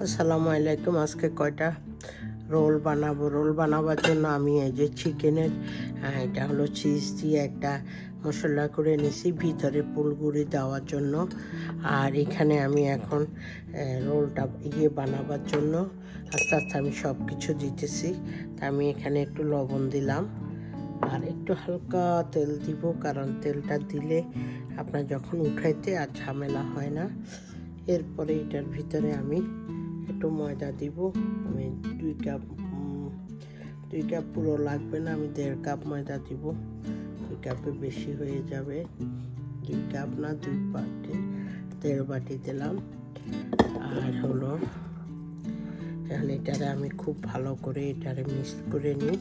আসসালামু আলাইকুম। আজকে কয়টা রোল বানাবো। রোল বানাবার জন্য আমি এই যে চিকেনের এটা হলো চিজ দিয়ে একটা মশলা করে নিছি ভিতরে পুলগুড়ি দেওয়ার জন্য। আর এখানে আমি এখন রোলটা বানাবার জন্য আস্তে আস্তে আমি সব কিছু দিতেছি। তা আমি এখানে একটু লবণ দিলাম আর একটু হালকা তেল দিব, কারণ তেলটা দিলে আপনার যখন উঠাইতে আর ঝামেলা হয় না। এরপরে এটার ভিতরে আমি একটু ময়দা দিব। আমি 2 কাপ পুরো লাগবে না, আমি 1.5 কাপ ময়দা দিব। 2 কাপে বেশি হয়ে যাবে। 2 কাপ না 2 বাটি, 1.5 বাটি দিলাম। আর হলো তাহলে এটারে আমি খুব ভালো করে এটারে মিক্স করে নিই।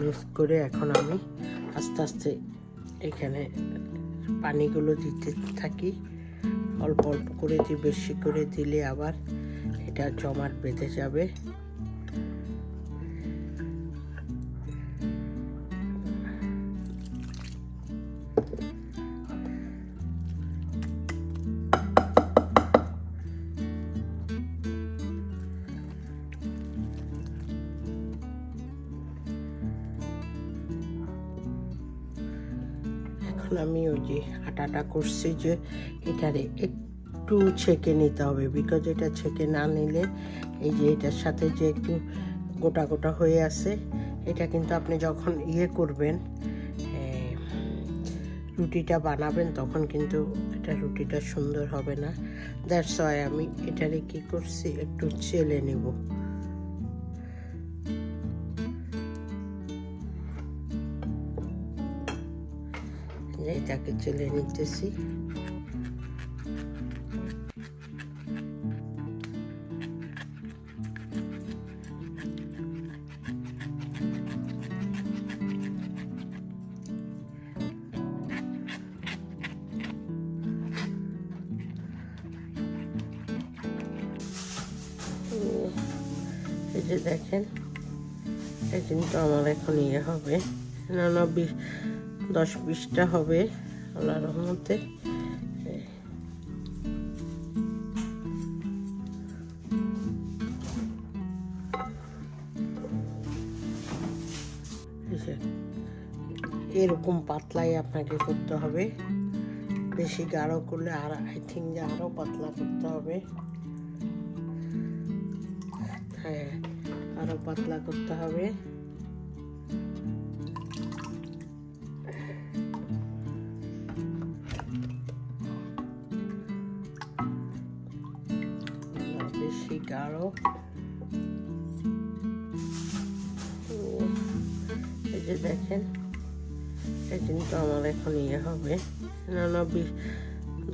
মিক্স করে এখন আমি আস্তে আস্তে এখানে পানিগুলো দিতে থাকি। অল্প অল্প করে দিই, বেশি করে দিলে আবার এটা জমাট বেঁধে যাবে। আমি ওই যে আটাটা করছি যে এটারে একটু ছেঁকে নিতে হবে, বিকজ এটা ছেঁকে না নিলে এই যে এটার সাথে যে একটু গোটা গোটা হয়ে আছে, এটা কিন্তু আপনি যখন করবেন রুটিটা বানাবেন তখন কিন্তু এটা রুটিটা সুন্দর হবে না। দ্যাটস ওয়াই আমি এটারে কি করছি, একটু চেলে নেব। এটাকে চেলে নিতেছি। এই যে দেখেন, এটা কিন্তু আমার এখন হবে না 10-20টা হবে আল্লাহর রহমতে। এরকম পাতলাই আপনাকে করতে হবে, বেশি গাঢ় করলে আর আই থিঙ্ক যে আরো পাতলা করতে হবে। হ্যাঁ, আরো পাতলা করতে হবে। বেশি গাঢ়। এই যে দেখেন, এটা কিন্তু আমার এখন হবে না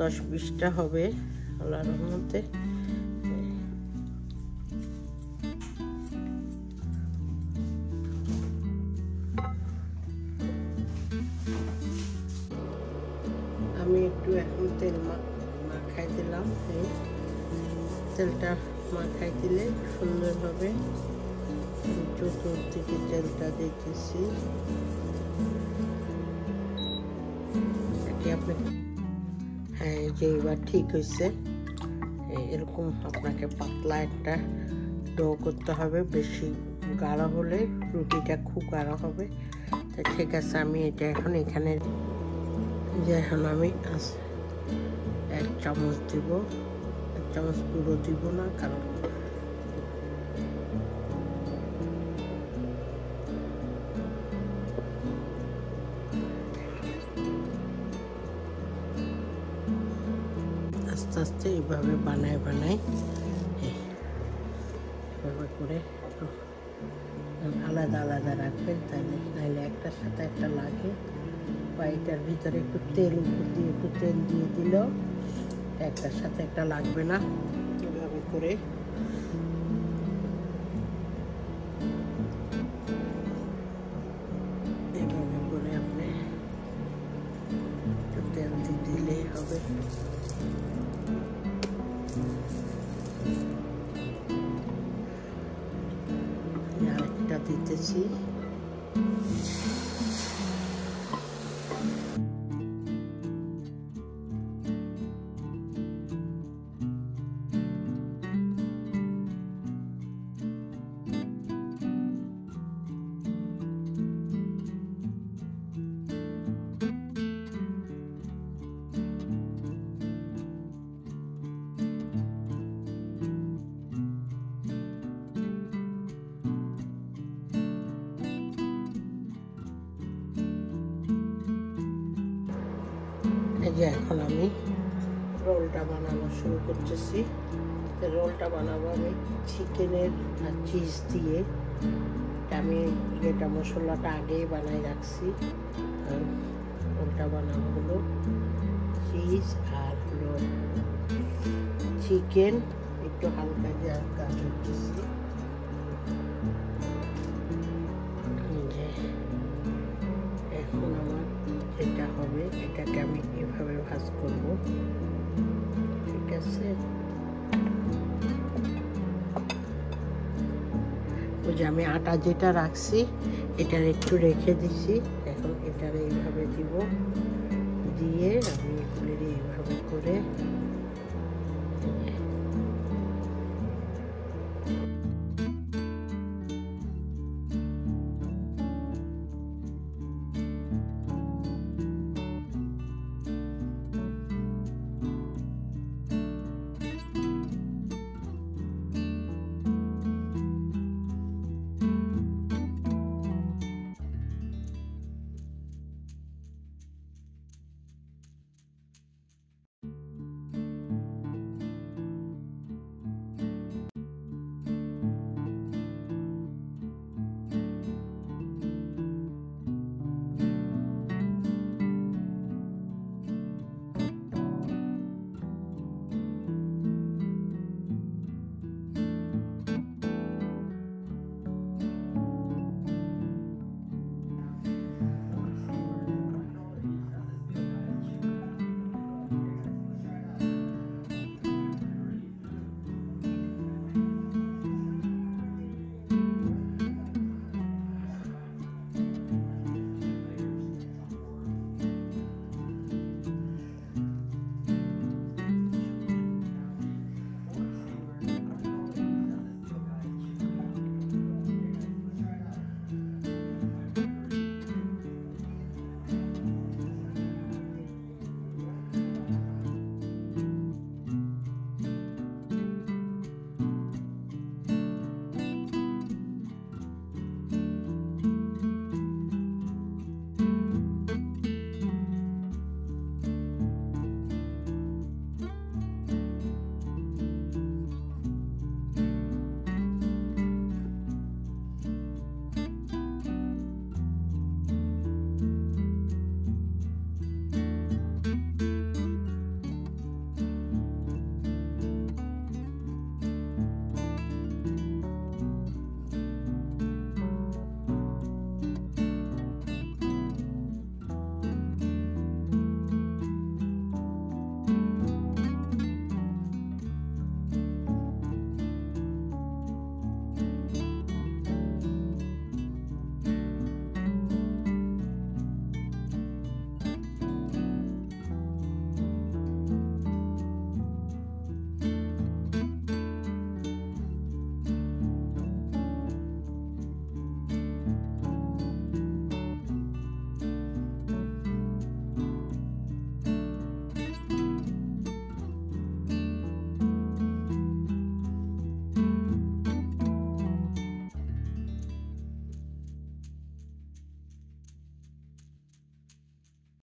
10-20টা হবে আল্লাহর রহমতে। আমি একটু এখন তেল মাখাই দিলাম। তেলটা মাখাই দিলে সুন্দর হবে। চতুর্দিকে তেলটা দিতেছি। আপনি হ্যাঁ, যে এবার ঠিক হয়েছে। এরকম আপনাকে পাতলা একটা ডো করতে হবে, বেশি গাঢ় হলে রুটিটা খুব গাঢ় হবে। তা ঠিক আছে, আমি এটা এখন এখানে যে এখন আমি 1 চামচ দিব। 1 চামচ পুরো দিব না, কারণ আস্তে আস্তে এইভাবে বানায় এভাবে করে আলাদা আলাদা রাখবেন, তাহলে নাহলে একটার সাথে একটা লাগে। বা এটার ভিতরে একটু তেল দিয়ে দিলেও একটার সাথে একটা লাগবে না। এভাবে করে আপনি একটু তেল দিয়ে দিলেই হবে। আরেকটা দিতেছি। এই যে এখন আমি রোলটা বানানো শুরু করতেছি। রোলটা বানাবো আমি চিকেনের আর চিজ দিয়ে। আমি এটা মশলাটা আগেই বানাই রাখছি। রোলটা বানাবো হলো চিজ আর হলো চিকেন, একটু হালকা গাজর দিচ্ছি। এখন আমার যেটা হবে এটাকে আমি এভাবে ভাজ করব, ঠিক আছে। ওই যে আমি আটা যেটা রাখছি এটার একটু রেখে দিছি, এখন এটার এইভাবে দিব, দিয়ে আমি এগুলোর এইভাবে করে